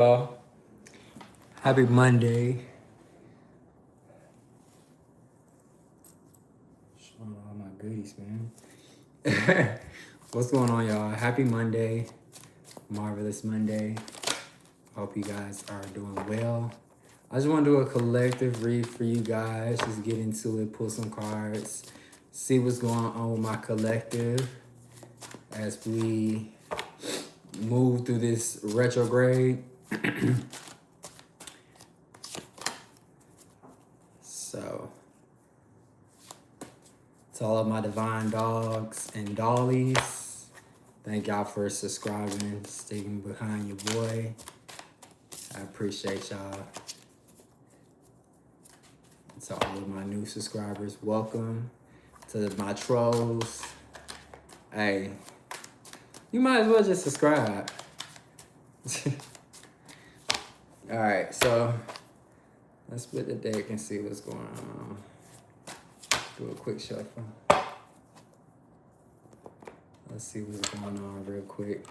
Well, happy Monday. Showing all my goodies, man. What's going on, y'all? Happy Monday. Marvelous Monday. Hope you guys are doing well. I just want to do a collective read for you guys. Just get into it, pull some cards, see what's going on with my collective as we move through this retrograde. So, to all of my divine dogs and dollies, thank y'all for subscribing, sticking behind your boy. I appreciate y'all. To all of my new subscribers, welcome. To my trolls, hey, you might as well just subscribe. All right, so let's split the deck and see what's going on. Do a quick shuffle. Let's see what's going on real quick.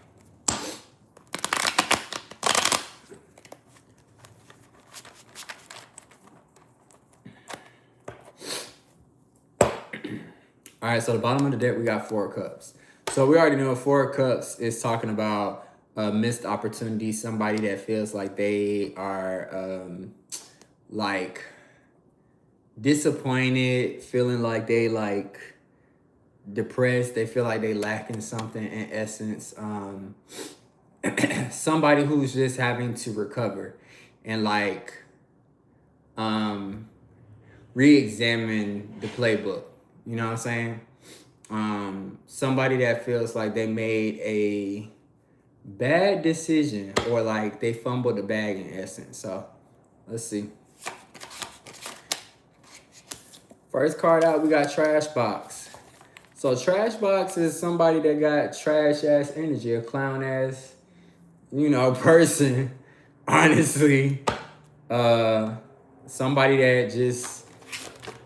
All right, so the bottom of the deck, we got 4 cups. So we already know 4 cups is talking about a missed opportunity, somebody that feels like they are like disappointed, feeling like they like depressed, they feel like they lacking something in essence. Somebody who's just having to recover and like re-examine the playbook. You know what I'm saying? Somebody that feels like they made a bad decision or like they fumbled the bag in essence. So let's see. First card out, we got Trash Box. So Trash Box is somebody that got trash ass energy, a clown ass, person. Honestly, somebody that just,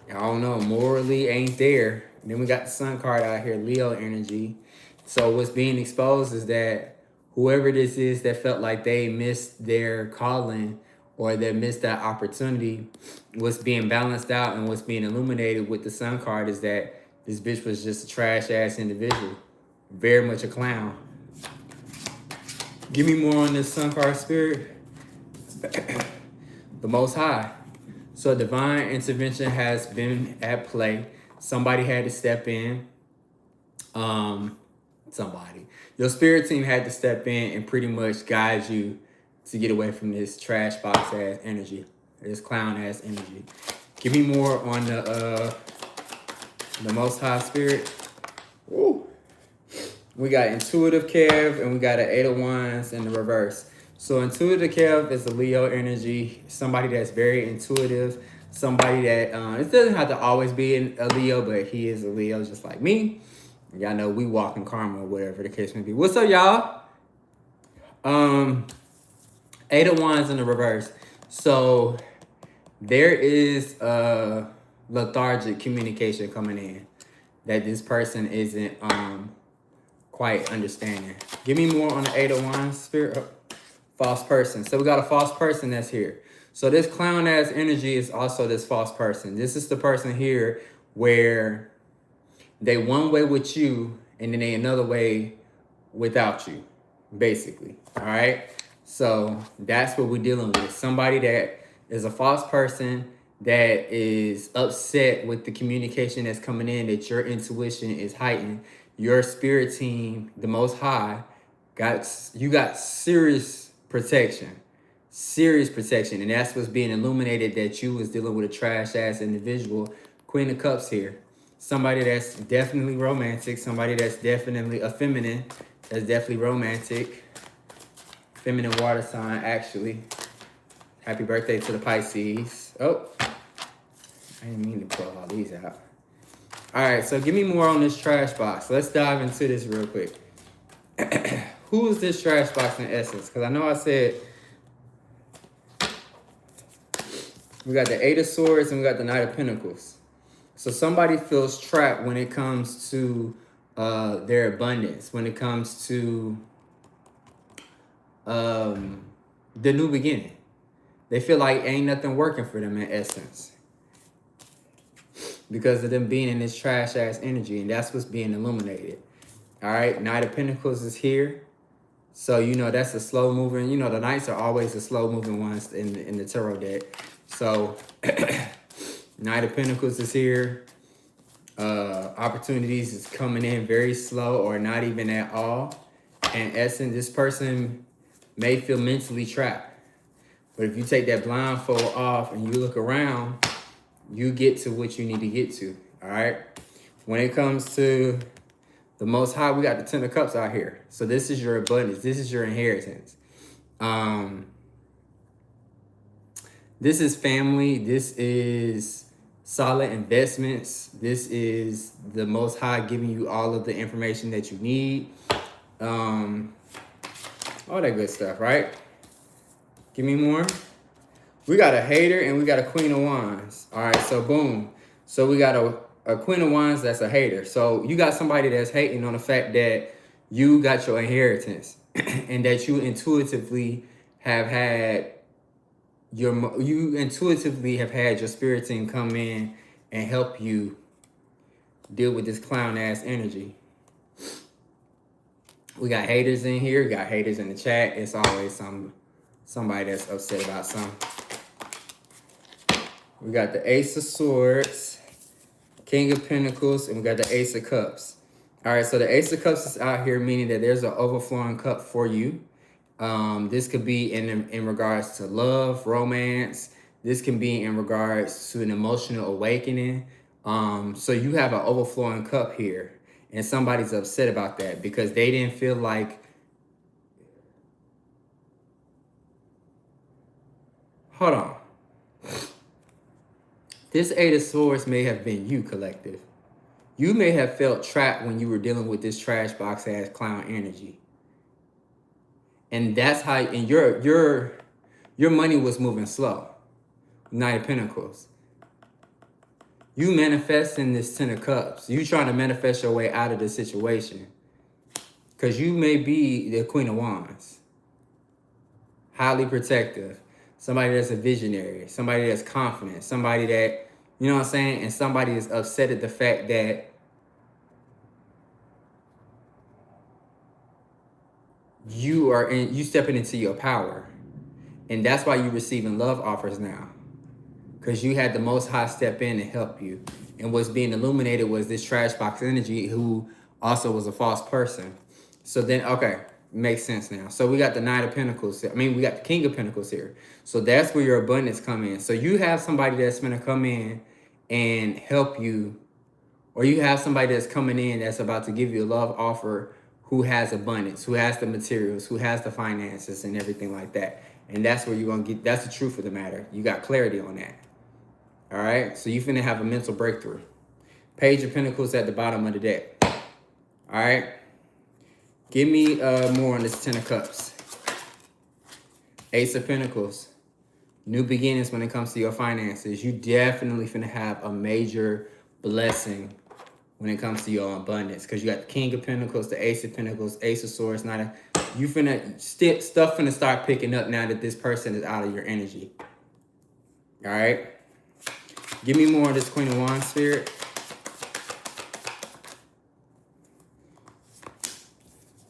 I don't know, morally ain't there. And then we got the Sun card out here, Leo energy. So what's being exposed is that whoever this is that felt like they missed their calling or they missed that opportunity, what's being balanced out and what's being illuminated with the Sun card is that this bitch was just a trash ass individual. Very much a clown. Give me more on this Sun card, Spirit. The Most High. So divine intervention has been at play. Somebody had to step in. Your spirit team had to step in and pretty much guide you to get away from this trash box ass energy, this clown ass energy. Give me more on the Most High Spirit. Woo. We got Intuitive Kev and we got an 8 of Wands in the reverse. So Intuitive Kev is a Leo energy, somebody that's very intuitive, somebody that, it doesn't have to always be a Leo, but he is a Leo just like me. Y'all know we walk in karma or whatever the case may be. What's up, y'all? 8 of Wands in the reverse. So there is a lethargic communication coming in that this person isn't quite understanding. Give me more on the 8 of Wands, Spirit. False person. So we got a false person that's here. So this clown ass energy is also this false person. This is the person here where they one way with you and then they another way without you, basically. All right. So that's what we're dealing with. Somebody that is a false person that is upset with the communication that's coming in, that your intuition is heightened. Your spirit team, the Most High, got serious protection. And that's what's being illuminated, that you was dealing with a trash ass individual. Queen of Cups here. Somebody that's definitely romantic. Somebody that's definitely a feminine. That's definitely romantic. Feminine water sign, actually. Happy birthday to the Pisces. Oh, I didn't mean to pull all these out. All right, so give me more on this trash box. Let's dive into this real quick. Who is this trash box in essence? Because I know I said we got the 8 of Swords and we got the Knight of Pentacles. So somebody feels trapped when it comes to their abundance, when it comes to the new beginning. They feel like ain't nothing working for them in essence because of them being in this trash ass energy, and that's what's being illuminated. All right, Knight of Pentacles is here. So, you know, that's a slow moving, you know, the Knights are always the slow moving ones in the tarot deck. So, Knight of Pentacles is here. Opportunities is coming in very slow or not even at all. In essence, this person may feel mentally trapped. But if you take that blindfold off and you look around, you get to what you need to get to, all right? When it comes to the Most High, we got the Ten of Cups out here. So this is your abundance. This is your inheritance. This is family. This is solid investments. This is the Most High giving you all of the information that you need. All that good stuff, right? Give me more. We got a hater and we got a Queen of Wands. All right, so boom. So we got a Queen of Wands that's a hater. So you got somebody that's hating on the fact that you got your inheritance and that you intuitively have had your spirit team come in and help you deal with this clown ass energy. We got haters in here. We got haters in the chat. It's always somebody that's upset about something. We got the Ace of Swords, King of Pentacles, and we got the Ace of Cups. All right, so the Ace of Cups is out here, meaning that there's an overflowing cup for you. This could be in regards to love, romance. This can be in regards to an emotional awakening. So you have an overflowing cup here, and somebody's upset about that because they didn't feel like, hold on. This Eight of Swords may have been you, collective. You may have felt trapped when you were dealing with this trash box ass clown energy. And that's how, and your money was moving slow. Knight of Pentacles. You manifesting this Ten of Cups. You trying to manifest your way out of the situation. Because you may be the Queen of Wands. Highly protective. Somebody that's a visionary. Somebody that's confident. Somebody that, you know what I'm saying? And somebody is upset at the fact that you stepping into your power. And that's why you're receiving love offers now. Because you had the Most High step in and help you. And what's being illuminated was this trash box energy who also was a false person. So then, okay, makes sense now. So we got the Knight of Pentacles. I mean, we got the King of Pentacles here. So that's where your abundance come in. So you have somebody that's going to come in and help you. Or you have somebody that's coming in that's about to give you a love offer who has abundance, who has the materials, who has the finances and everything like that. And that's where you're going to get, that's the truth of the matter. You got clarity on that. All right, so you finna have a mental breakthrough. Page of Pentacles at the bottom of the deck. All right, give me more on this Ten of Cups. Ace of Pentacles. New beginnings when it comes to your finances. You definitely finna have a major blessing when it comes to your abundance. Because you got the King of Pentacles, the Ace of Pentacles, Ace of Swords. You finna, stuff finna start picking up now that this person is out of your energy. All right. Give me more of this Queen of Wands spirit.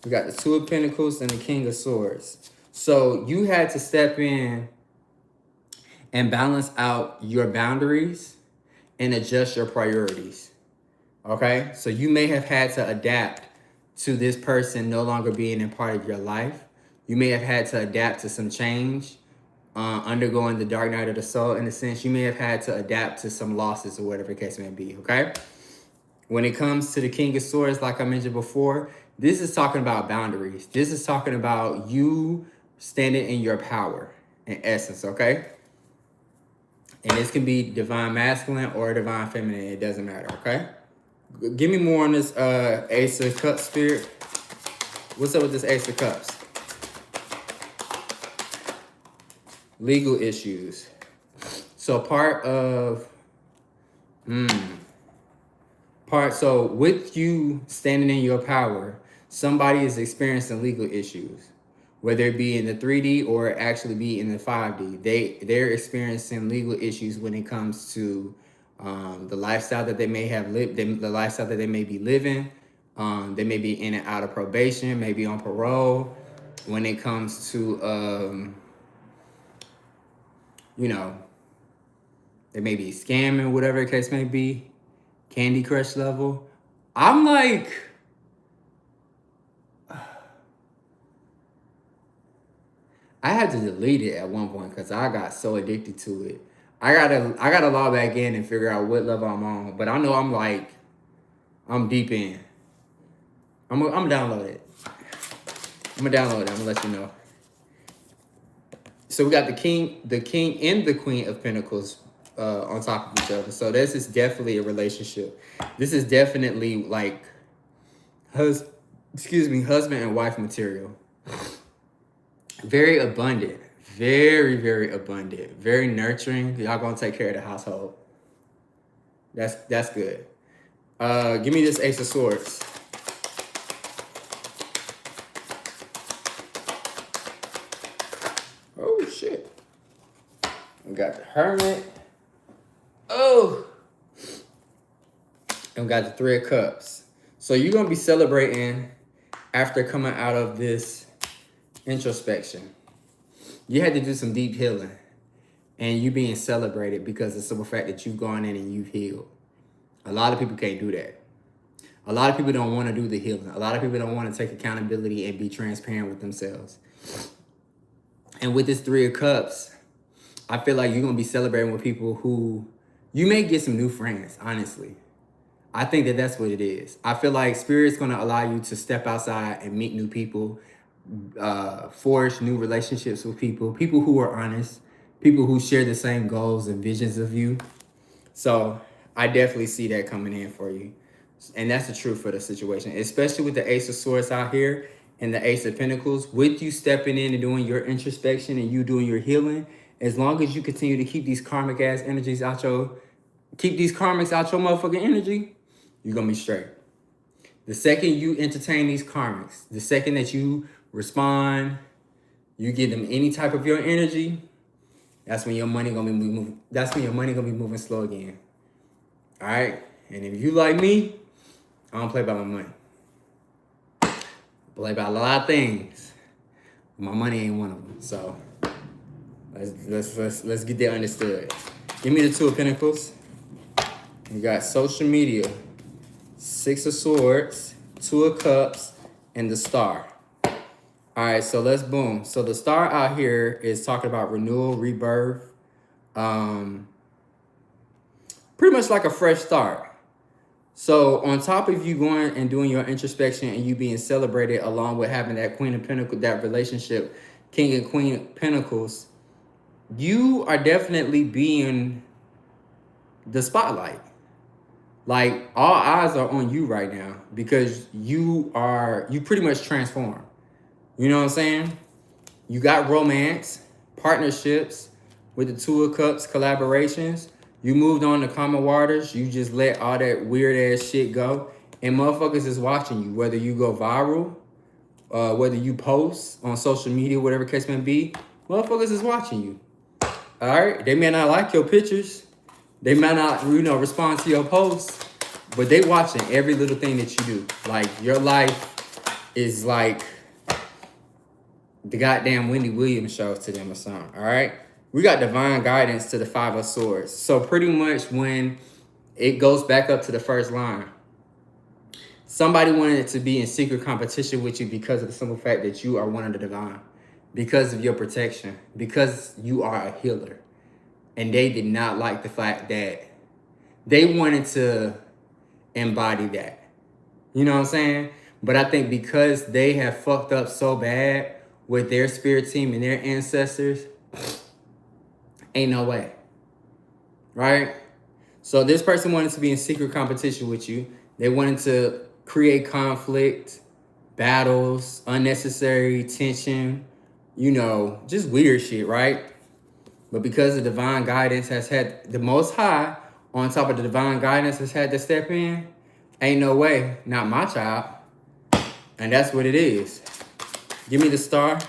We got the Two of Pentacles and the King of Swords. So you had to step in and balance out your boundaries and adjust your priorities. Okay? So you may have had to adapt to this person no longer being a part of your life. You may have had to adapt to some change. Undergoing the dark night of the soul, in a sense. You may have had to adapt to some losses or whatever the case may be, okay? When it comes to the King of Swords, like I mentioned before, this is talking about boundaries. This is talking about you standing in your power, in essence, okay? And this can be divine masculine or divine feminine. It doesn't matter, okay? Give me more on this Ace of Cups spirit. What's up with this Ace of Cups? Legal issues. So so with you standing in your power, somebody is experiencing legal issues. whether it be in the 3D or actually be in the 5D. They're experiencing legal issues when it comes to the lifestyle that they may have lived, the lifestyle that they may be living. They may be in and out of probation, maybe on parole. When it comes to, you know, they may be scamming, whatever the case may be, Candy Crush level. I'm like, I had to delete it at one point because I got so addicted to it. I gotta log back in and figure out what level I'm on. But I know I'm deep in. I'm gonna download it. I'm gonna download it. I'm gonna let you know. So we got the king and the queen of pentacles on top of each other. So this is definitely a relationship. This is definitely like husband and wife material. Very abundant, very, very abundant, very nurturing. Y'all gonna take care of the household. That's good. Give me this Ace of Swords. Oh shit. We got the Hermit. Oh. And we got the Three of Cups. So you're gonna be celebrating after coming out of this introspection. You had to do some deep healing, and you being celebrated because of the simple fact that you've gone in and you've healed. A lot of people can't do that. A lot of people don't want to do the healing. A lot of people don't want to take accountability and be transparent with themselves. And with this Three of Cups, I feel like you're going to be celebrating with people who you may get some new friends, honestly. I think that that's what it is. I feel like Spirit's going to allow you to step outside and meet new people, forge new relationships with people who are honest, people who share the same goals and visions of you. So I definitely see that coming in for you. And that's the truth for the situation, especially with the Ace of Swords out here and the Ace of Pentacles. With you stepping in and doing your introspection and you doing your healing, as long as you continue to keep these karmic ass energies keep these karmics out your motherfucking energy, you're gonna be straight. The second you entertain these karmics, the second that you respond, you give them any type of your energy, that's when your money gonna be moving. That's when your money gonna be moving slow again. All right. And if you like me, I don't play by my money. I play by a lot of things. My money ain't one of them. So let's get that understood. Give me the Two of Pentacles. You got social media, Six of Swords, Two of Cups, and the Star. All right, so let's boom. So the Star out here is talking about renewal, rebirth, pretty much like a fresh start. So on top of you going and doing your introspection and you being celebrated along with having that Queen of Pentacles, that relationship, King and Queen of Pentacles, you are definitely being the spotlight. Like all eyes are on you right now because you pretty much transformed. You know what I'm saying? You got romance, partnerships with the Two of Cups, collaborations. You moved on to common waters. You just let all that weird ass shit go. And motherfuckers is watching you, whether you go viral, whether you post on social media, whatever case may be, motherfuckers is watching you. All right? They may not like your pictures. They may not, respond to your posts, but they watching every little thing that you do. Like your life is like the goddamn Wendy Williams show to them or something. All right? We got divine guidance to the Five of Swords. So pretty much when it goes back up to the first line, somebody wanted to be in secret competition with you because of the simple fact that you are one of the divine, because of your protection, because you are a healer. And they did not like the fact that they wanted to embody that. You know what I'm saying? But I think because they have fucked up so bad with their spirit team and their ancestors, ain't no way. Right? So this person wanted to be in secret competition with you. They wanted to create conflict, battles, unnecessary tension, just weird shit, right? But because the divine guidance has had the Most High on top of the divine guidance has had to step in, ain't no way, not my child. And that's what it is. Give me the Star.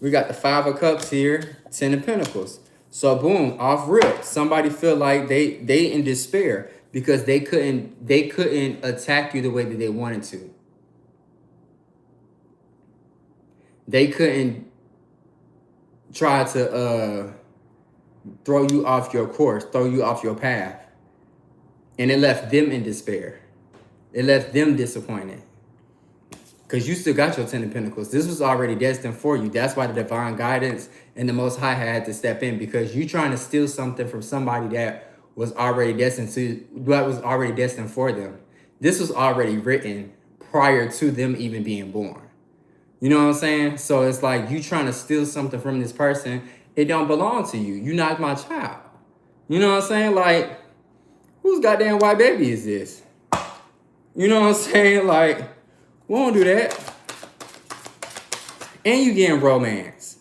We got the 5 of Cups here, 10 of Pentacles. So boom, off rip. Somebody feel like they in despair because they couldn't attack you the way that they wanted to. They couldn't try to throw you off your course, throw you off your path. And it left them in despair. It left them disappointed. Because you still got your 10 of Pentacles. This was already destined for you. That's why the divine guidance and the Most High had to step in, because you trying to steal something from somebody that was already destined for them. This was already written prior to them even being born. You know what I'm saying? So it's like you trying to steal something from this person. It don't belong to you. You're not my child. You know what I'm saying? Like, whose goddamn white baby is this? You know what I'm saying? Like, we won't do that. And you getting romance.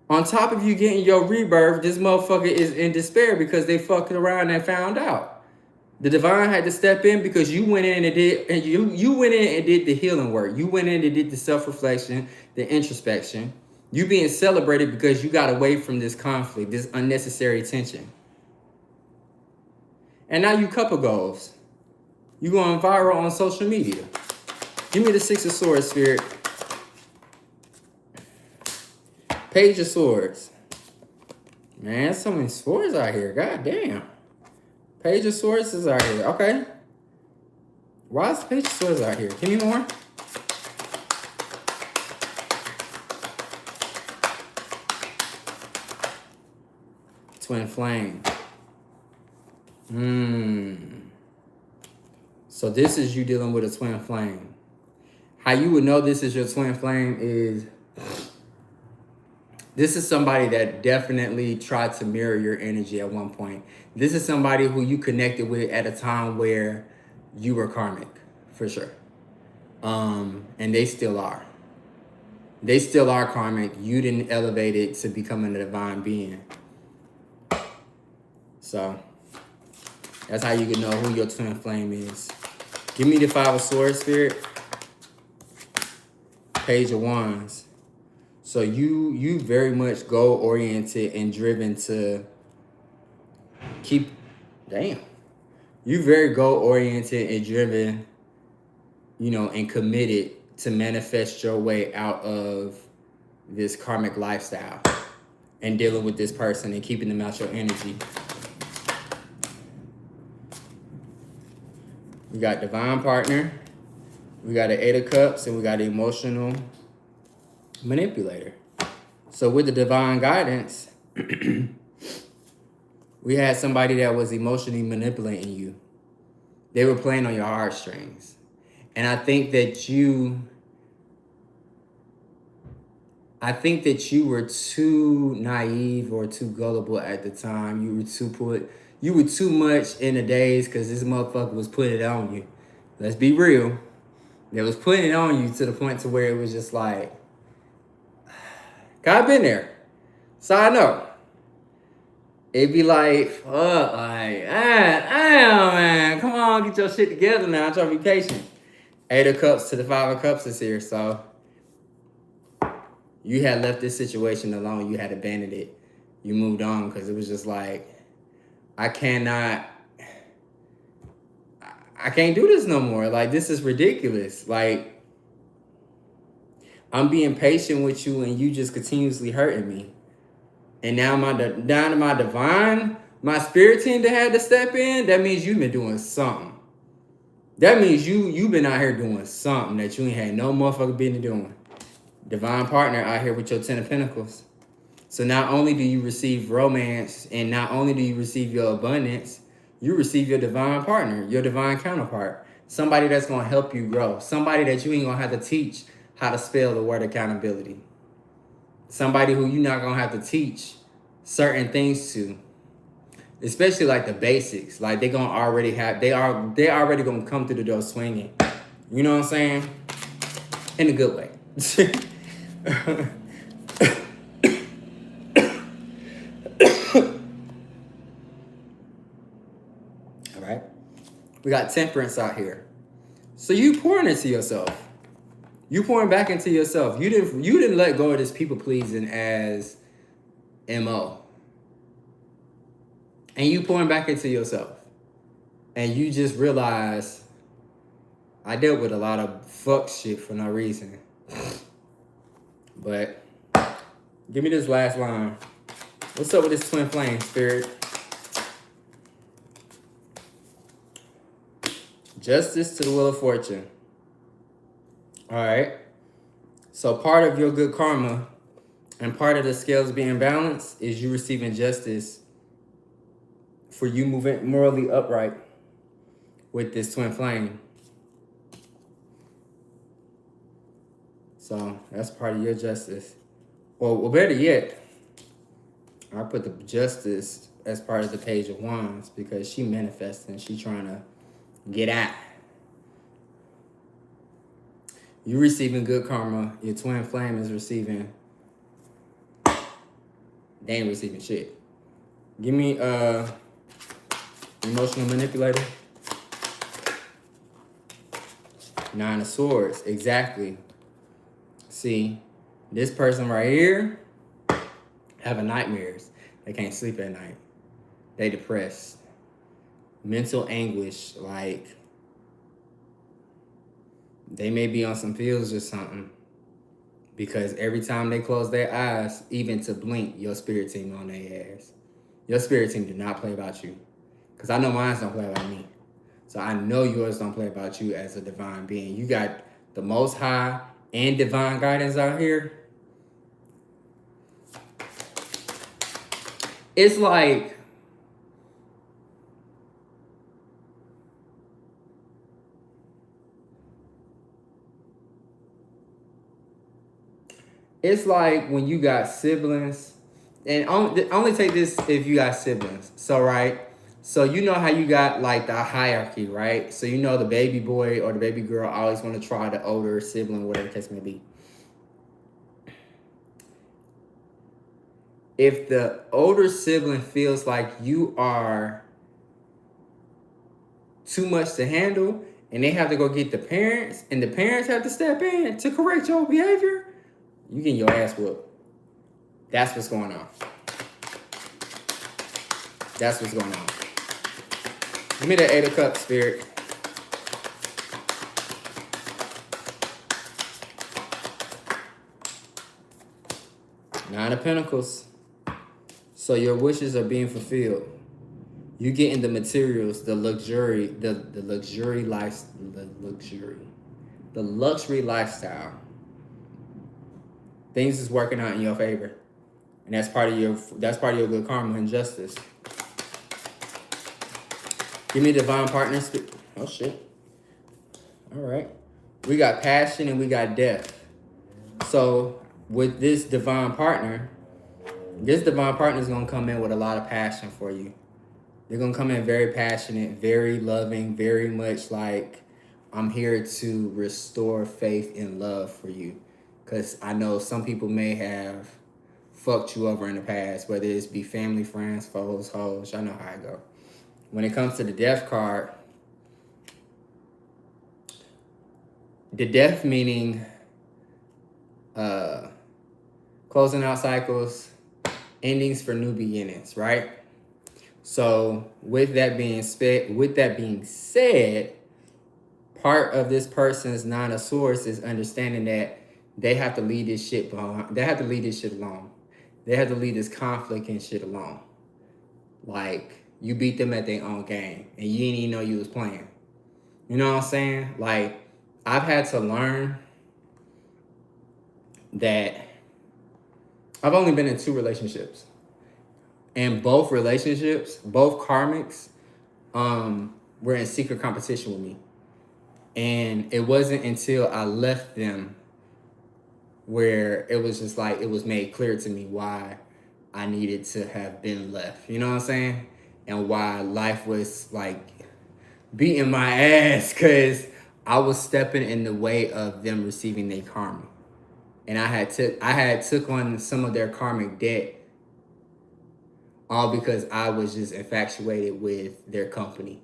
On top of you getting your rebirth, this motherfucker is in despair because they fucked around and found out. The divine had to step in because you went in and you went in and did the healing work. You went in and did the self-reflection, the introspection. You being celebrated because you got away from this conflict, this unnecessary tension. And now you couple goals. You going viral on social media. Give me the 6 of Swords, Spirit. Page of Swords. Man, so many swords out here. God damn. Page of Swords is out here. Okay. Why is the Page of Swords out here? Give me more. Twin Flame. So this is you dealing with a twin flame. How you would know this is your twin flame is this is somebody that definitely tried to mirror your energy at one point. This is somebody who you connected with at a time where you were karmic, for sure. And they still are. They still are karmic. You didn't elevate it to becoming a divine being. So that's how you can know who your twin flame is. Give me the 5 of Swords, Spirit. Page of Wands. So you very much goal-oriented and driven to keep... Damn. You very goal-oriented and driven, you know, and committed to manifest your way out of this karmic lifestyle and dealing with this person and keeping them out your energy. We got divine partner. We got an 8 of Cups, and we got an emotional manipulator. So with the divine guidance, we had somebody that was emotionally manipulating you. They were playing on your heartstrings. And I think that you were too naive or too gullible at the time. You were too much in the days because this motherfucker was putting it on you. Let's be real. They was putting it on you to the point to where it was just like, I've been there. So I know. It'd be like, fuck, like, man, come on, get your shit together now. I'm trying to be patient. 8 of Cups to the 5 of Cups is here. So you had left this situation alone. You had abandoned it. You moved on because it was just like, I can't do this no more. Like, this is ridiculous. Like, I'm being patient with you and you just continuously hurting me. And now down to my divine, my spirit team that had to step in, that means you've been doing something. That means you've been out here doing something that you ain't had no motherfucker business doing. Divine partner out here with your 10 of Pentacles. So not only do you receive romance and not only do you receive your abundance, you receive your divine partner, your divine counterpart. Somebody that's going to help you grow. Somebody that you ain't going to have to teach how to spell the word accountability. Somebody who you're not going to have to teach certain things to. Especially like the basics. Like they already going to come through the door swinging. You know what I'm saying? In a good way. All right. We got Temperance out here. So you pouring into yourself. You pouring back into yourself. You didn't let go of this people pleasing as MO. And you pouring back into yourself. And you just realize I dealt with a lot of fuck shit for no reason. But give me this last line. What's up with this twin flame, Spirit? Justice to the Wheel of Fortune. All right. So part of your good karma and part of the scales being balanced is you receiving justice for you moving morally upright with this twin flame. So that's part of your justice. Well, better yet, I put the justice as part of the Page of Wands because she manifesting. She trying to get out. You receiving good karma. Your twin flame is receiving. They ain't receiving shit. Give me emotional manipulator. 9 of Swords. Exactly. See, this person right here having nightmares. They can't sleep at night. They depressed. Mental anguish, like they may be on some pills or something because every time they close their eyes, even to blink, your spirit team on their ass. Your spirit team do not play about you because I know mine don't play about me. So I know yours don't play about you as a divine being. You got the Most High and divine guidance out here. It's like when you got siblings, and only take this if you got siblings. So, right? So you know how you got like the hierarchy, right? So you know the baby boy or the baby girl always want to try the older sibling, whatever the case may be. If the older sibling feels like you are too much to handle and they have to go get the parents and the parents have to step in to correct your behavior, you getting your ass whooped. That's what's going on. That's what's going on. Give me the 8 of Cups, Spirit. Nine of Pentacles. So your wishes are being fulfilled. You getting the materials, the luxury lifestyle. Things is working out in your favor. And that's part of your good karma and justice. Give me divine partners. Oh shit. All right. We got passion and we got death. So with this divine partner is going to come in with a lot of passion for you. They're going to come in very passionate, very loving, very much like, I'm here to restore faith and love for you. Because I know some people may have fucked you over in the past, whether it's be family, friends, foes, hoes. Y'all know how it go. When it comes to the death card, the death meaning closing out cycles, endings for new beginnings, right? So with that being said, part of this person's 9 of Swords is understanding that they have to leave this shit behind. They have to leave this shit alone. They have to leave this conflict and shit alone. Like, you beat them at their own game and you didn't even know you was playing. You know what I'm saying? Like, I've had to learn that I've only been in 2 relationships. And both relationships, both karmics, were in secret competition with me. And it wasn't until I left them where it was just like, it was made clear to me why I needed to have been left. You know what I'm saying? And why life was like beating my ass because I was stepping in the way of them receiving their karma. And I had took on some of their karmic debt, all because I was just infatuated with their company.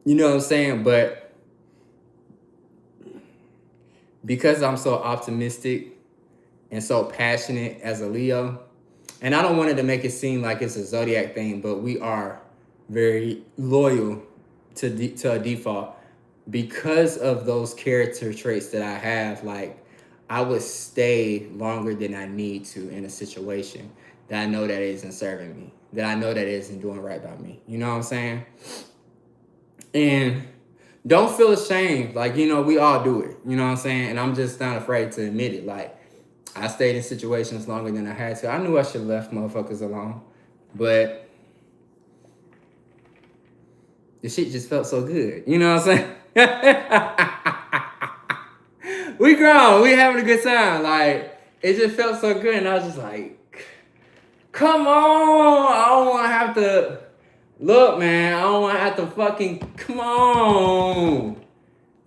You know what I'm saying? But because I'm so optimistic and so passionate as a Leo, and I don't want it to make it seem like it's a zodiac thing, but we are very loyal to a default. Because of those character traits that I have, like I would stay longer than I need to in a situation that I know that isn't serving me, that I know that isn't doing right by me. You know what I'm saying? And don't feel ashamed. Like, you know, we all do it. You know what I'm saying? And I'm just not afraid to admit it. Like, I stayed in situations longer than I had to. I knew I should have left motherfuckers alone. But the shit just felt so good. You know what I'm saying? We grown. We having a good time. Like, it just felt so good. And I was just like, come on. I don't want to have to. Look, man. I don't want to have to fucking. Come on.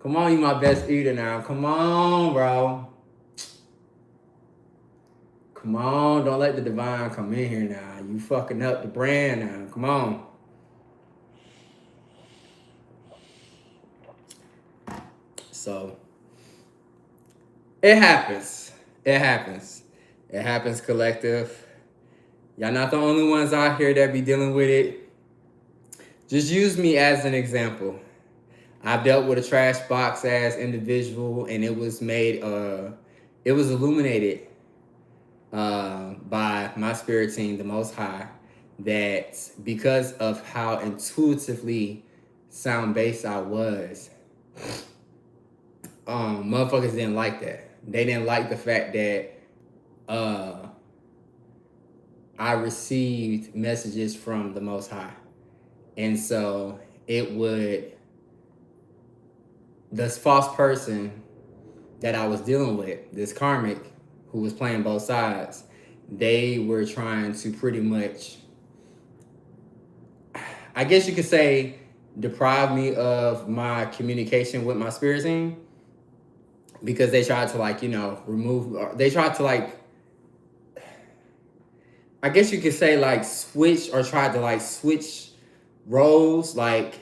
Come on, you my best eater now. Come on, bro. Come on. Don't let the divine come in here now. You fucking up the brand now. Come on. So, it happens. It happens. It happens, collective. Y'all not the only ones out here that be dealing with it. Just use me as an example. I've dealt with a trash box ass individual, and it was made, it was illuminated by my spirit team, the Most High, that because of how intuitively sound based I was, motherfuckers didn't like that. They didn't like the fact that I received messages from the Most High. And so it would, this false person that I was dealing with, this karmic who was playing both sides, they were trying to pretty much, I guess you could say, deprive me of my communication with my spirit team, because they tried to, like, you know, remove, they tried to, like, I guess you could say, like, switch, or tried to, like, switch roles. Like,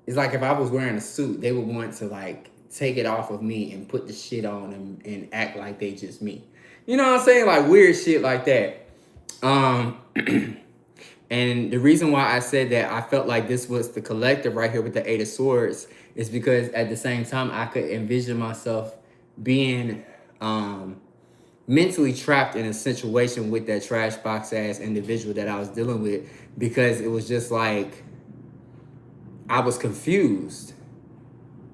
it's like if I was wearing a suit, they would want to, like, take it off of me and put the shit on and act like they just me. You know what I'm saying? Like, weird shit like that. And the reason why I said that I felt like this was the collective right here with the Eight of Swords is because at the same time I could envision myself being mentally trapped in a situation with that trash box ass individual that I was dealing with, because it was just like I was confused.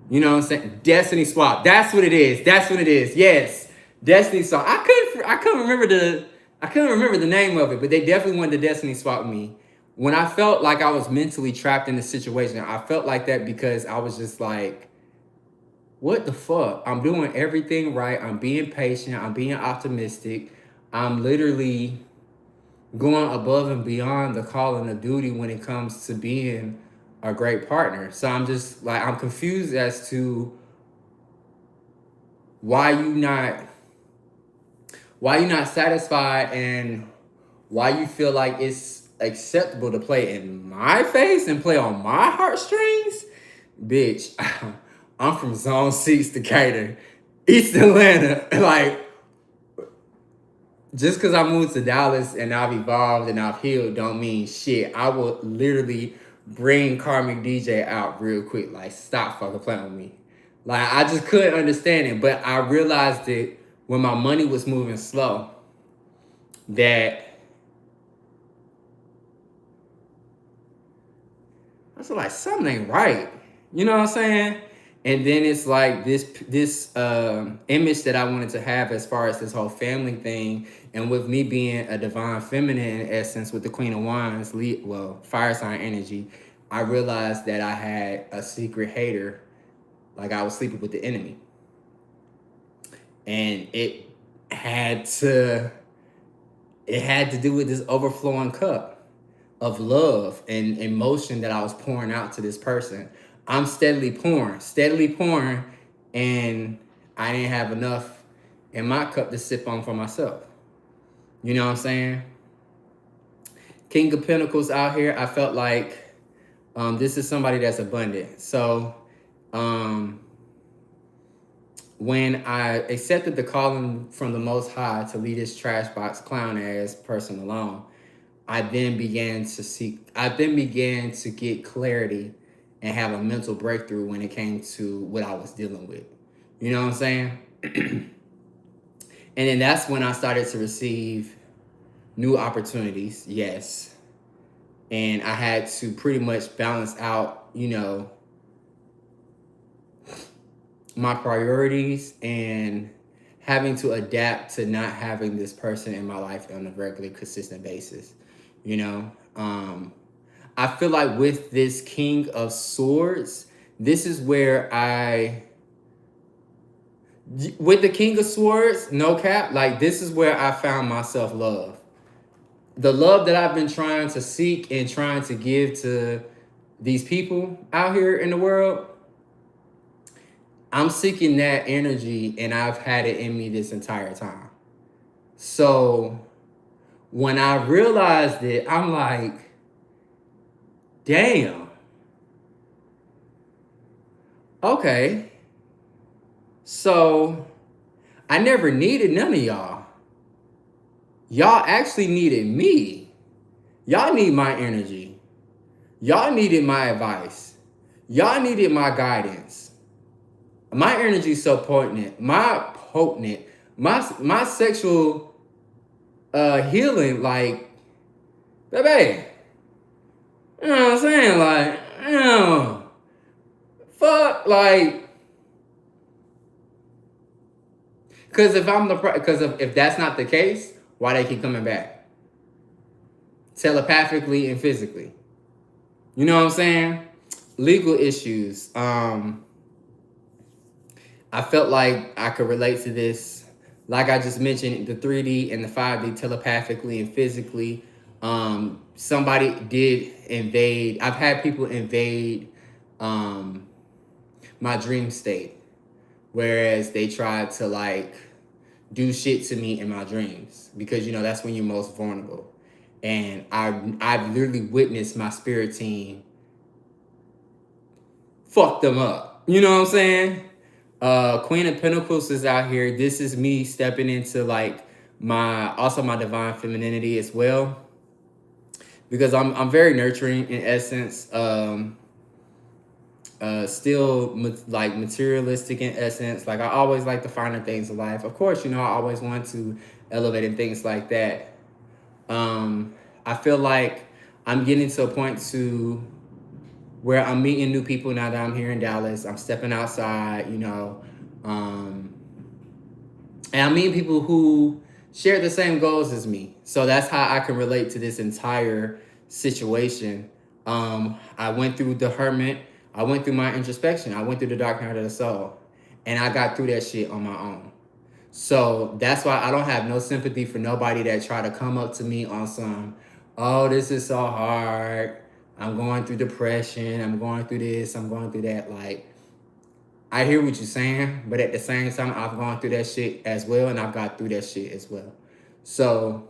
You know what I'm saying? Destiny swap. That's what it is. That's what it is. Yes, Destiny swap. I couldn't remember the name of it, but they definitely wanted to Destiny swap me. When I felt like I was mentally trapped in the situation, I felt like that because I was just like, what the fuck? I'm doing everything right. I'm being patient. I'm being optimistic. I'm literally going above and beyond the calling of duty when it comes to being a great partner. So I'm just like, I'm confused as to why you not satisfied, and why you feel like it's acceptable to play in my face and play on my heartstrings. Bitch, I'm from Zone 6, Decatur, East Atlanta. Like, just because I moved to Dallas and I've evolved and I've healed don't mean shit. I will literally bring Karmic DJ out real quick. Like, stop fucking playing with me. Like, I just couldn't understand it. But I realized it when my money was moving slow, that I was like, something ain't right. You know what I'm saying? And then it's like this image that I wanted to have as far as this whole family thing. And with me being a divine feminine in essence with the Queen of Wands, fire sign energy, I realized that I had a secret hater. Like, I was sleeping with the enemy. And it had to do with this overflowing cup of love and emotion that I was pouring out to this person. I'm steadily pouring, and I didn't have enough in my cup to sip on for myself. You know what I'm saying? King of Pentacles out here, I felt like this is somebody that's abundant. So Um, when I accepted the calling from the Most High to leave this trash box clown ass person alone, I then began to get clarity and have a mental breakthrough when it came to what I was dealing with. You know what I'm saying? And then that's when I started to receive new opportunities, yes. And I had to pretty much balance out, my priorities and having to adapt to not having this person in my life on a regular, consistent basis. You know, I feel like with this King of Swords, this is where with the King of Swords, no cap, like this is where I found my self-love. The love that I've been trying to seek and trying to give to these people out here in the world, I'm seeking that energy and I've had it in me this entire time. So when I realized it, I'm like, damn. Okay. So I never needed none of y'all. Y'all actually needed me. Y'all need my energy. Y'all needed my advice. Y'all needed my guidance. My energy is so potent. My sexual healing, like, baby. You know what I'm saying? Like, fuck, like, because if that's not the case, why they keep coming back? Telepathically and physically. You know what I'm saying? Legal issues. I felt like I could relate to this. Like I just mentioned, the 3D and the 5D telepathically and physically. Somebody did invade. I've had people invade my dream state. Whereas they tried to like do shit to me in my dreams. Because, that's when you're most vulnerable. And I've literally witnessed my spirit team fuck them up. You know what I'm saying? Queen of Pentacles is out here. This is me stepping into like my divine femininity as well, because I'm very nurturing in essence. Still like materialistic in essence. Like I always like the finer things of life. Of course, I always want to elevate and things like that. I feel like I'm getting to a point to where I'm meeting new people now that I'm here in Dallas. I'm stepping outside, and I'm meeting people who share the same goals as me. So that's how I can relate to this entire situation. I went through the hermit. I went through my introspection. I went through the dark night of the soul. And I got through that shit on my own. So that's why I don't have no sympathy for nobody that try to come up to me on some, oh, this is so hard. I'm going through depression. I'm going through this. I'm going through that. Like, I hear what you're saying, but at the same time, I've gone through that shit as well, and I've got through that shit as well. So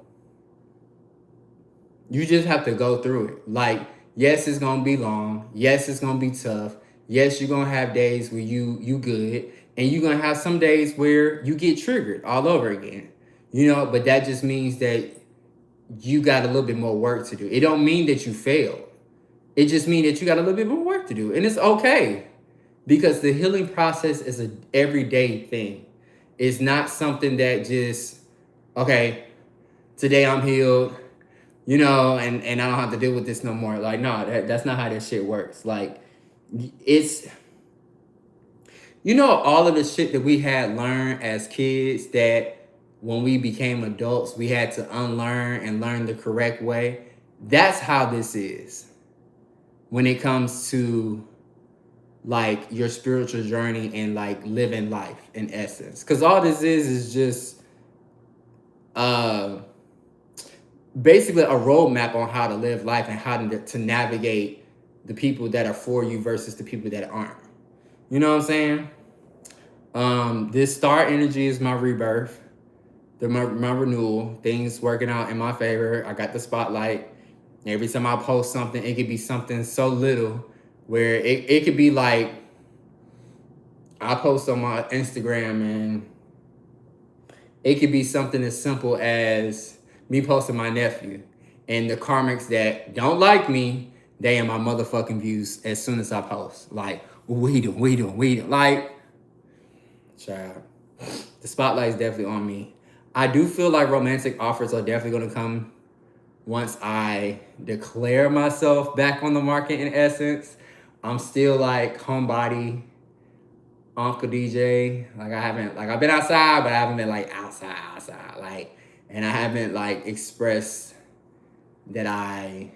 you just have to go through it. Like, yes, it's gonna be long. Yes, it's gonna be tough. Yes, you're gonna have days where you good, and you're gonna have some days where you get triggered all over again. But that just means that you got a little bit more work to do. It don't mean that you failed. It just means that you got a little bit more work to do. And it's okay. Because the healing process is an everyday thing. It's not something that just, okay, today I'm healed, and I don't have to deal with this no more. Like, no, that's not how that shit works. Like, it's, all of the shit that we had learned as kids that when we became adults, we had to unlearn and learn the correct way. That's how this is. When it comes to like your spiritual journey and like living life in essence. Because all this is just basically a roadmap on how to live life and how to navigate the people that are for you versus the people that aren't. You know what I'm saying? This star energy is my rebirth, my renewal, things working out in my favor. I got the spotlight. Every time I post something, it could be something so little where it could be like I post on my Instagram and it could be something as simple as me posting my nephew. And the karmics that don't like me, they in my motherfucking views as soon as I post. Like, we doing. Like, child, the spotlight's definitely on me. I do feel like romantic offers are definitely gonna come once I declare myself back on the market in essence. I'm still like homebody, Uncle DJ. Like I've been outside, but I haven't been like outside. Like, and I haven't like expressed that I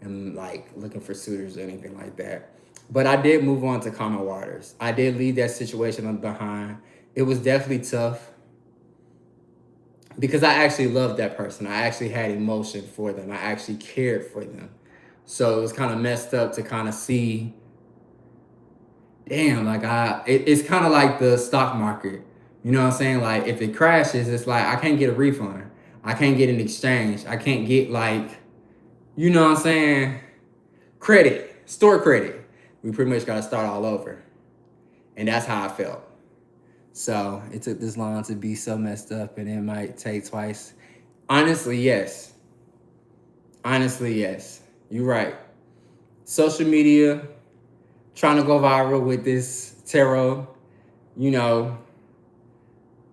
am like looking for suitors or anything like that. But I did move on to calmer waters. I did leave that situation behind. It was definitely tough because I actually loved that person. I actually had emotion for them. I actually cared for them. So it was kind of messed up to kind of see, damn, like it's kind of like the stock market. You know what I'm saying? Like if it crashes, it's like I can't get a refund. I can't get an exchange. I can't get like, you know what I'm saying? Credit, store credit. We pretty much got to start all over. And that's how I felt. So it took this long to be so messed up, and it might take twice. Honestly, yes. Honestly, yes. You're right. Social media, trying to go viral with this tarot, you know,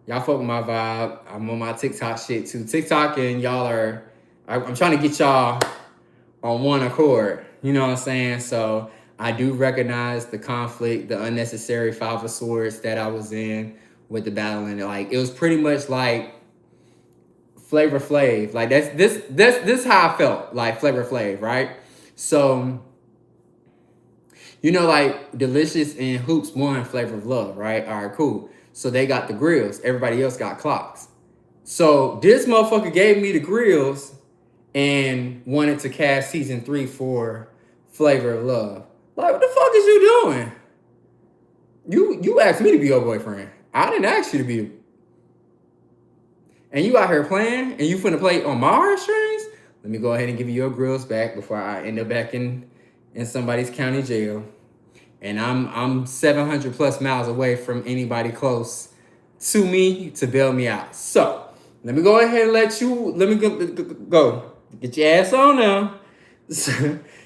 y'all fuck with my vibe. I'm on my TikTok shit too. TikTok and y'all are, I'm trying to get y'all on one accord. You know what I'm saying? So I do recognize the conflict, the unnecessary Five of Swords that I was in with the battling. Like it was pretty much like Flavor Flav. Like this how I felt like Flavor Flav, right? So you know, like Delicious and Hoops won Flavor of Love, right? All right, cool. So they got the grills. Everybody else got clocks. So this motherfucker gave me the grills and wanted to cast season 3 for Flavor of Love. Like, what the fuck is you doing? You asked me to be your boyfriend. I didn't ask you to be. And you out here playing, and you finna play on my heartstrings? Let me go ahead and give you your grills back before I end up back in somebody's county jail. And I'm 700 plus miles away from anybody close to me to bail me out. So let me go ahead and let me go. Get your ass on now.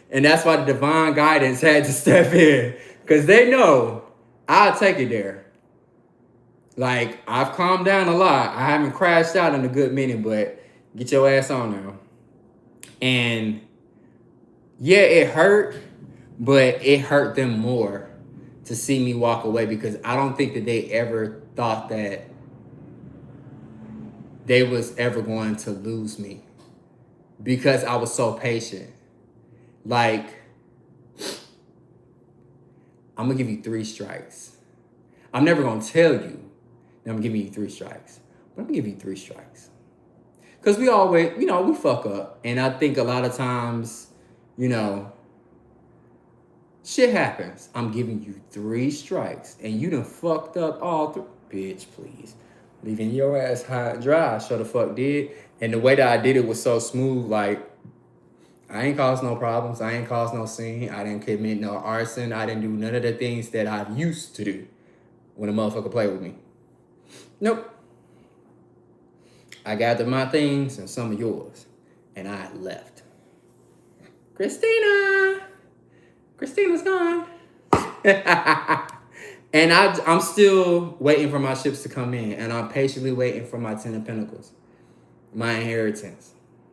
And that's why the divine guidance had to step in. Because they know I'll take it there. Like, I've calmed down a lot. I haven't crashed out in a good minute, but get your ass on now. And yeah, it hurt, but it hurt them more to see me walk away because I don't think that they ever thought that they was ever going to lose me because I was so patient. Like, I'm gonna give you 3 strikes. I'm never gonna tell you that I'm giving you 3 strikes, but I'm gonna give you 3 strikes. Because we always, you know, we fuck up. And I think a lot of times, you know, shit happens. I'm giving you 3 strikes and you done fucked up all 3. Bitch, please. Leaving your ass high and dry. Sure the fuck did. And the way that I did it was so smooth. Like, I ain't caused no problems. I ain't caused no scene. I didn't commit no arson. I didn't do none of the things that I used to do when a motherfucker play with me. Nope. I gathered my things and some of yours. And I left. Christina's gone. And I'm still waiting for my ships to come in. And I'm patiently waiting for my 10 of Pentacles. My inheritance.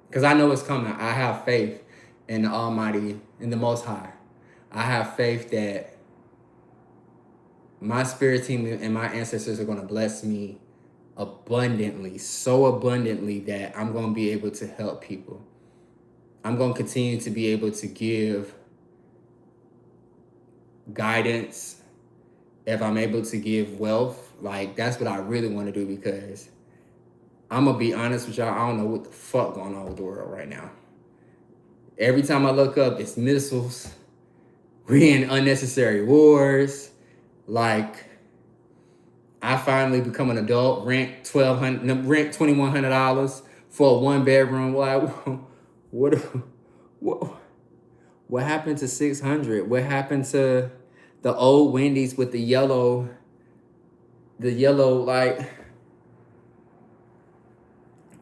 Because I know it's coming. I have faith in the Almighty, in the Most High. I have faith that my spirit team and my ancestors are going to bless me abundantly. So abundantly that I'm going to be able to help people. I'm going to continue to be able to give guidance. If I'm able to give wealth, like that's what I really want to do because I'm going to be honest with y'all. I don't know what the fuck going on with the world right now. Every time I look up, it's missiles. We in unnecessary wars. Like, I finally become an adult, rent $2,100 for a 1-bedroom. Like, what happened to $600? What happened to the old Wendy's with the yellow like,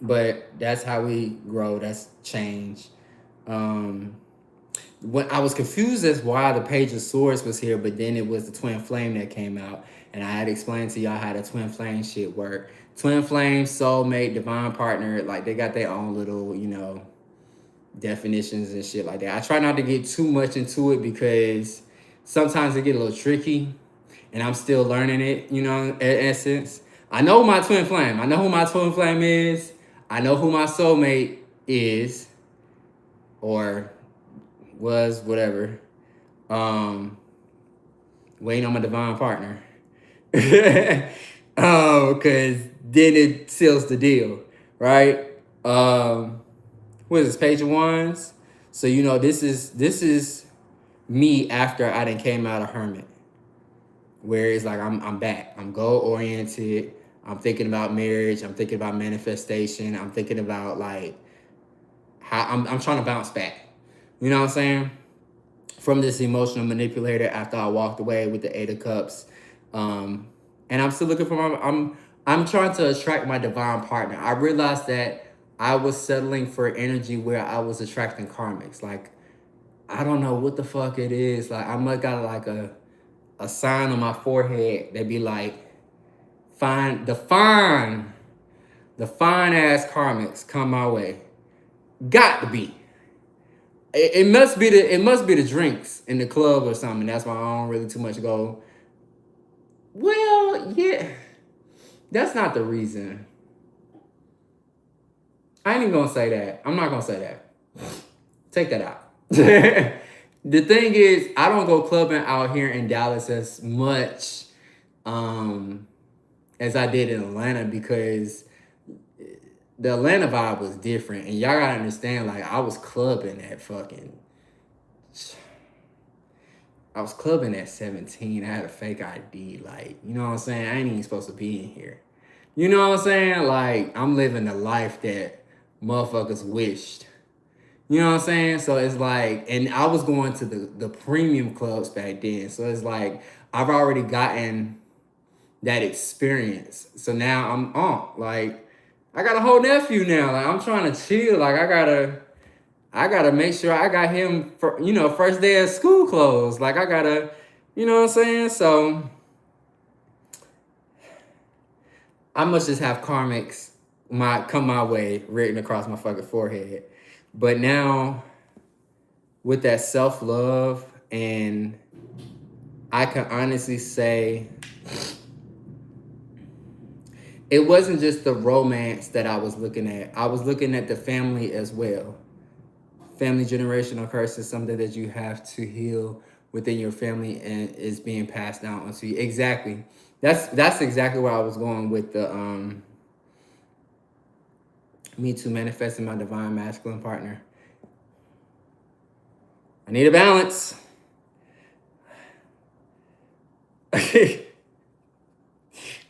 but that's how we grow. That's change. When I was confused as why the Page of Swords was here, but then it was the Twin Flame that came out, and I had explained to y'all how the Twin Flame shit work. Twin Flame, soulmate, divine partner, like they got their own little, definitions and shit like that. I try not to get too much into it because sometimes it get a little tricky, and I'm still learning it. In essence, I know my Twin Flame. I know who my Twin Flame is. I know who my soulmate is, or was, whatever. Waiting on my divine partner. Because then it seals the deal, right? What is this, Page of Wands? So this is me after I done came out of hermit, where it's like I'm back. I'm goal oriented. I'm thinking about marriage. I'm thinking about manifestation. I'm thinking about like how I'm trying to bounce back. You know what I'm saying? From this emotional manipulator after I walked away with the 8 of Cups. And I'm still looking for I'm trying to attract my divine partner. I realized that I was settling for energy where I was attracting karmics. Like, I don't know what the fuck it is. Like, I might got like a sign on my forehead that be like, the fine ass karmics come my way. Got to be. It must be the drinks in the club or something. That's why I don't really too much go. Well, yeah, that's not the reason. I ain't even gonna say that. I'm not gonna say that. Take that out. The thing is, I don't go clubbing out here in Dallas as much as I did in Atlanta, because the Atlanta vibe was different. And y'all gotta understand, like, I was clubbing at 17. I had a fake ID. Like, you know what I'm saying? I ain't even supposed to be in here. You know what I'm saying? Like, I'm living the life that motherfuckers wished. You know what I'm saying? So it's like, and I was going to the premium clubs back then. So it's like, I've already gotten that experience. So now I'm on. Like, I got a whole nephew now. Like, I'm trying to chill. Like, I gotta make sure I got him for, first day of school clothes. Like, I gotta, you know what I'm saying? So I must just have karmics come my way written across my fucking forehead. But now with that self-love, and I can honestly say it wasn't just the romance that I was looking at. I was looking at the family as well. Family generational curse is something that you have to heal within your family, and is being passed down onto you. Exactly. That's exactly where I was going with the me too, manifesting my divine masculine partner. I need a balance.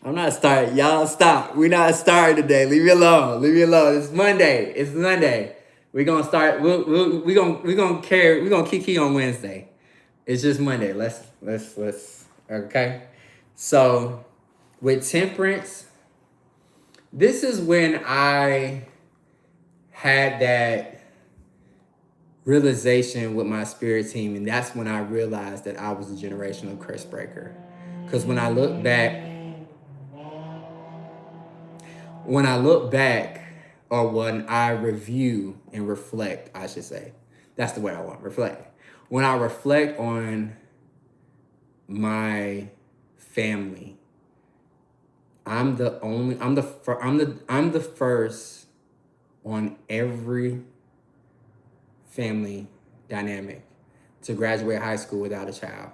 I'm not starting. Y'all stop. We're not starting today. Leave me alone. Leave me alone. It's Monday. It's Monday. We're gonna start. We're gonna carry. We're gonna kiki on Wednesday. It's just Monday. Let's. Okay. So, with temperance, this is when I had that realization with my spirit team, and that's when I realized that I was a generational curse breaker. Because when I look back, or when I review and reflect, I should say, that's the word I want. Reflect. When I reflect on my family, I'm the first on every family dynamic to graduate high school without a child.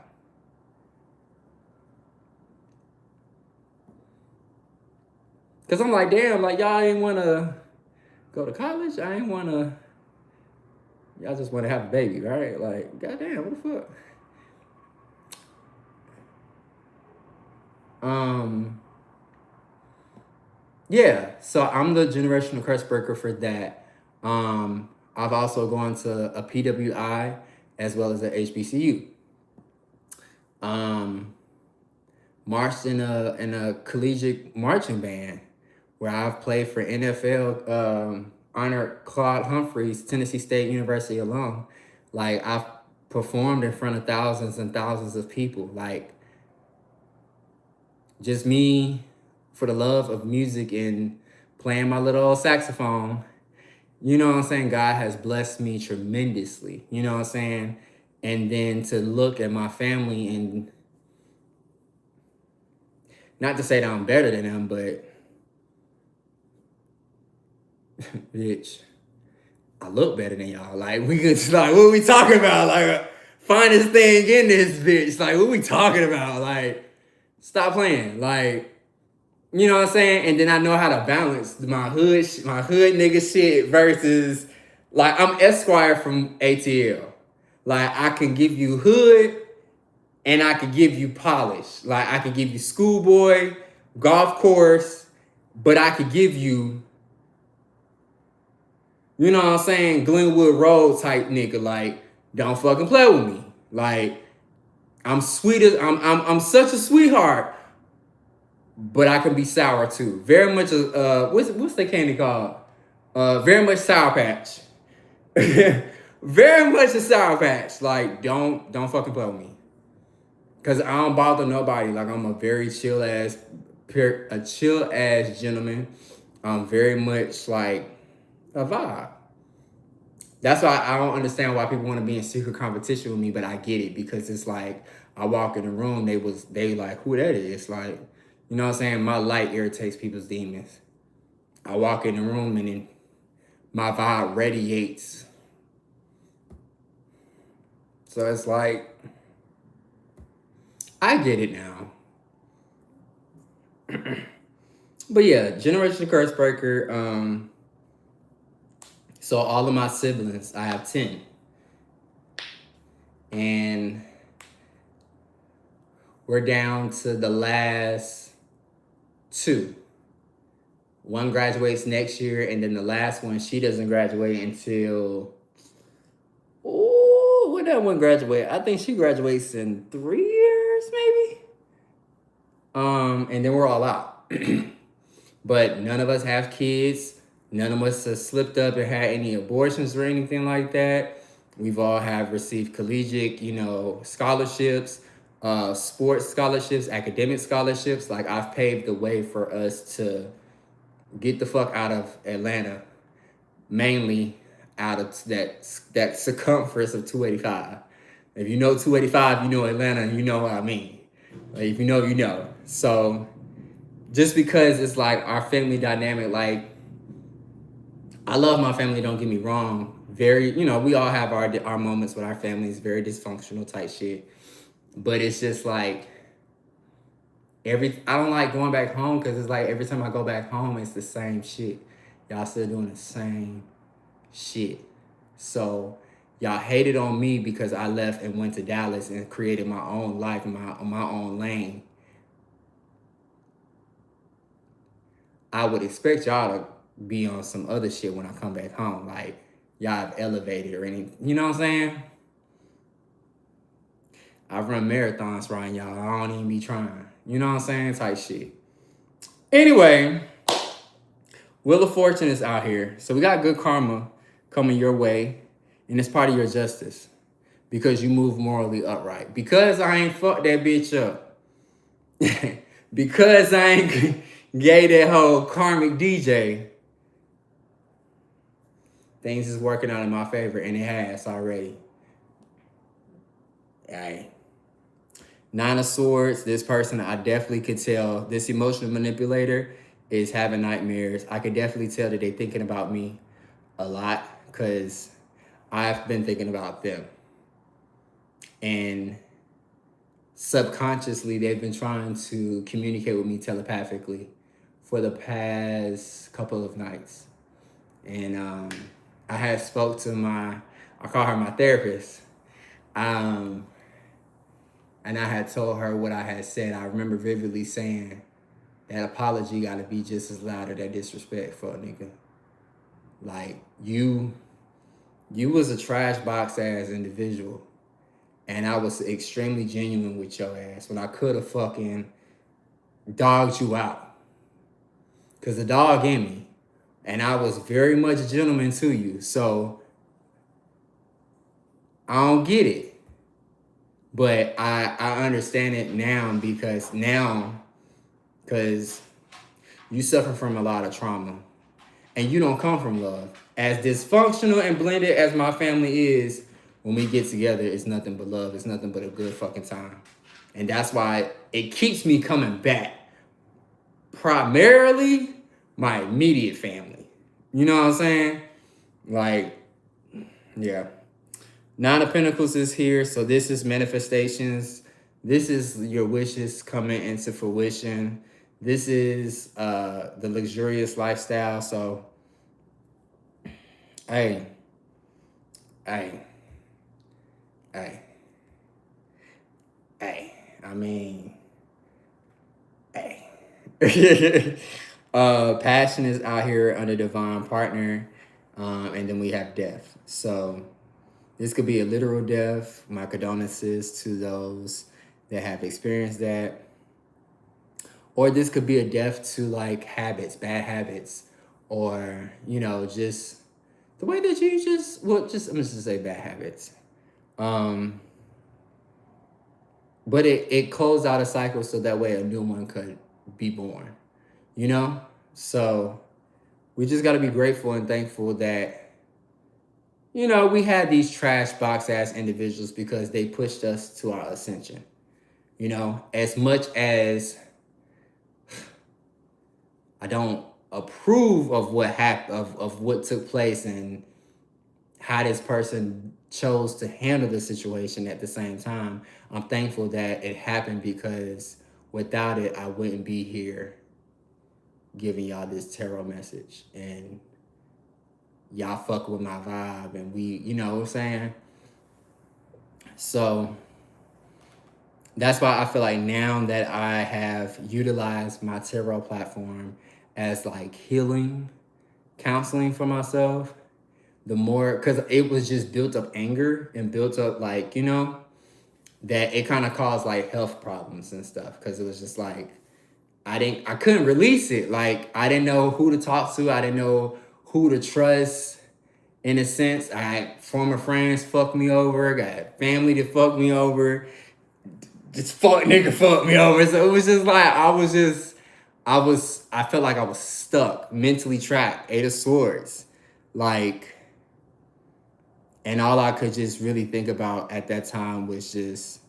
Cause I'm like, damn, like y'all ain't wanna go to college. I ain't wanna. Y'all just wanna have a baby, right? Like, goddamn, what the fuck? Yeah, so I'm the generational curse breaker for that. I've also gone to a PWI as well as a HBCU. marched in a collegiate marching band where I've played for NFL honor Claude Humphreys, Tennessee State University alum. Like I've performed in front of thousands and thousands of people. Like just me for the love of music and playing my little old saxophone. You know what I'm saying? God has blessed me tremendously. You know what I'm saying? And then to look at my family and not to say that I'm better than them, but bitch, I look better than y'all. Like we could like what we talking about? Like finest thing in this bitch. Like what we talking about? Like stop playing. Like you know what I'm saying? And then I know how to balance my hood nigga shit versus like I'm Esquire from ATL. Like I can give you hood and I could give you polish. Like I could give you schoolboy, golf course, but I could give you, you know what I'm saying, Glenwood Road type nigga. Like don't fucking play with me. Like I'm sweet as I'm such a sweetheart. But I can be sour too. Very much what's the candy called? Very much Sour Patch. Very much a Sour Patch. Like don't fucking play with me. Cause I don't bother nobody. Like I'm a very chill ass gentleman. I'm very much like a vibe. That's why I don't understand why people want to be in secret competition with me, but I get it because it's like I walk in the room, they like who that is. Like, you know what I'm saying? My light irritates people's demons. I walk in the room and then my vibe radiates. So it's like I get it now. But yeah, Generation Curse Breaker. So all of my siblings, I have 10. And we're down to the last 2. One graduates next year, and then the last one, she doesn't graduate until, when that one graduate? I think she graduates in 3 years, maybe. And then we're all out. But none of us have kids. None of us have slipped up and had any abortions or anything like that. We've all have received collegiate, scholarships, sports scholarships, academic scholarships. Like I've paved the way for us to get the fuck out of Atlanta, mainly out of that circumference of 285. If you know 285, you know Atlanta, and you know what I mean. Like if you know, you know. So just because it's like our family dynamic, like I love my family, don't get me wrong. Very, we all have our moments with our families, very dysfunctional type shit. But it's just like I don't like going back home because it's like every time I go back home, it's the same shit. Y'all still doing the same shit. So y'all hated on me because I left and went to Dallas and created my own life, my own lane. I would expect y'all to be on some other shit when I come back home. Like, y'all have elevated or anything. You know what I'm saying? I run marathons right, y'all. I don't even be trying. You know what I'm saying? Type shit. Anyway, Wheel of Fortune is out here. So we got good karma coming your way. And it's part of your justice. Because you move morally upright. Because I ain't fucked that bitch up. Because I ain't gave that whole karmic DJ. Things is working out in my favor, and it has already. All right. 9 of Swords, this person, I definitely could tell, this emotional manipulator is having nightmares. I could definitely tell that they're thinking about me a lot because I've been thinking about them. And subconsciously, they've been trying to communicate with me telepathically for the past couple of nights. And I had spoke to I call her my therapist. And I had told her what I had said. I remember vividly saying that apology gotta be just as loud as that disrespect for a nigga. Like, you was a trash box ass individual. And I was extremely genuine with your ass when I could have fucking dogged you out. Because the dog in me. And I was very much a gentleman to you. So I don't get it. But I understand it now because you suffer from a lot of trauma. And you don't come from love. As dysfunctional and blended as my family is, when we get together, it's nothing but love. It's nothing but a good fucking time. And that's why it keeps me coming back. Primarily, my immediate family. You know what I'm saying? Like, yeah. Nine of Pentacles is here. So this is manifestations. This is your wishes coming into fruition. This is the luxurious lifestyle. So, hey, I mean, hey. Passion is out here under divine partner. And then we have death. So this could be a literal death. My condolences to those that have experienced that. Or this could be a death to like habits, bad habits, or, you know, just the way that you I'm just gonna say bad habits. But it closed out a cycle so that way a new one could be born, you know? So we just got to be grateful and thankful that, you know, we had these trash box ass individuals because they pushed us to our ascension. You know, as much as I don't approve of what happened, of what took place and how this person chose to handle the situation at the same time, I'm thankful that it happened because without it, I wouldn't be here giving y'all this tarot message. And y'all fuck with my vibe and we, you know what I'm saying? So that's why I feel like now that I have utilized my tarot platform as like healing, counseling for myself, the more, because it was just built up anger and built up like, you know, that it kind of caused like health problems and stuff. Because it was just like, I couldn't release it. Like, I didn't know who to talk to. I didn't know who to trust in a sense. I had former friends fuck me over. Got family that fucked me over. This fuck nigga fucked me over. So it was just like, I felt like I was stuck, mentally trapped, Eight of Swords. Like, and all I could just really think about at that time was just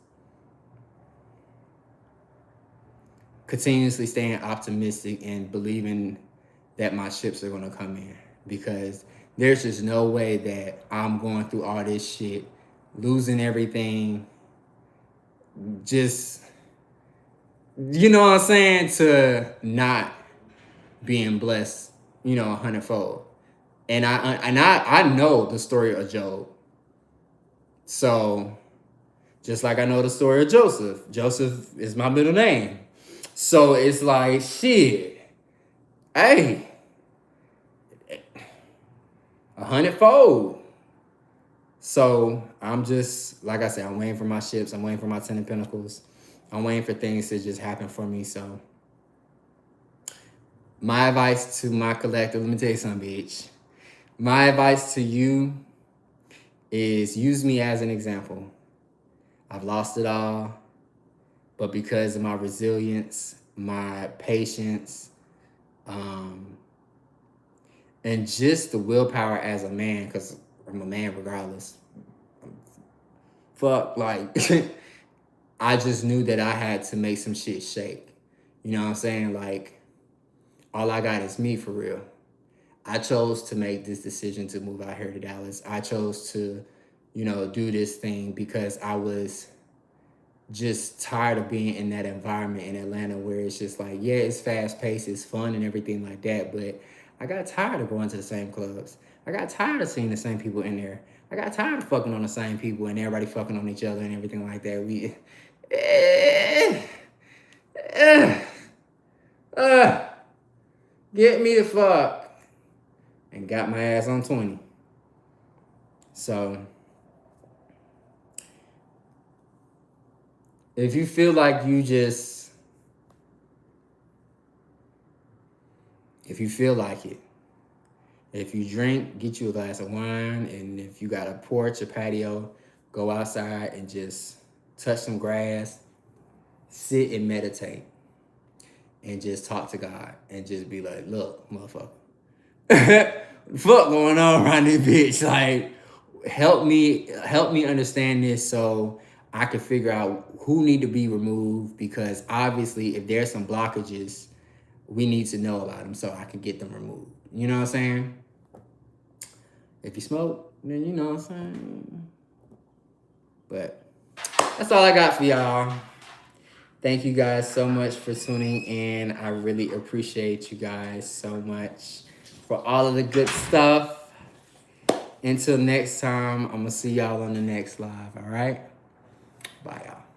continuously staying optimistic and believing that my ships are going to come in, because there's just no way that I'm going through all this shit, losing everything, just, you know what I'm saying, to not being blessed, you know, 100-fold. And I know the story of Job. So just like I know the story of Joseph. Joseph is my middle name. So it's like, shit, hey, 100-fold. So I'm just, like I said, I'm waiting for my ships. I'm waiting for my 10 of Pentacles. I'm waiting for things to just happen for me. So my advice to my collective, let me tell you something, bitch. My advice to you is use me as an example. I've lost it all, but because of my resilience, my patience, and just the willpower as a man, because I'm a man regardless. Fuck, like, I just knew that I had to make some shit shake. You know what I'm saying? Like, all I got is me for real. I chose to make this decision to move out here to Dallas. I chose to, you know, do this thing because I was just tired of being in that environment in Atlanta where it's just like, yeah, it's fast paced, it's fun and everything like that. But I got tired of going to the same clubs. I got tired of seeing the same people in there. I got tired of fucking on the same people and everybody fucking on each other and everything like that. Get me the fuck. And got my ass on 20. So If you feel like you just, if you feel like it, if you drink, get you a glass of wine. And if you got a porch or patio, go outside and just touch some grass, sit and meditate, and just talk to God and just be like, look, motherfucker, fuck going on around this bitch. Like, help me understand this so I can figure out who need to be removed, because obviously if there's some blockages, we need to know about them so I can get them removed. You know what I'm saying? If you smoke, then you know what I'm saying. But that's all I got for y'all. Thank you guys so much for tuning in. I really appreciate you guys so much for all of the good stuff. Until next time, I'm going to see y'all on the next live, all right? Bye, y'all.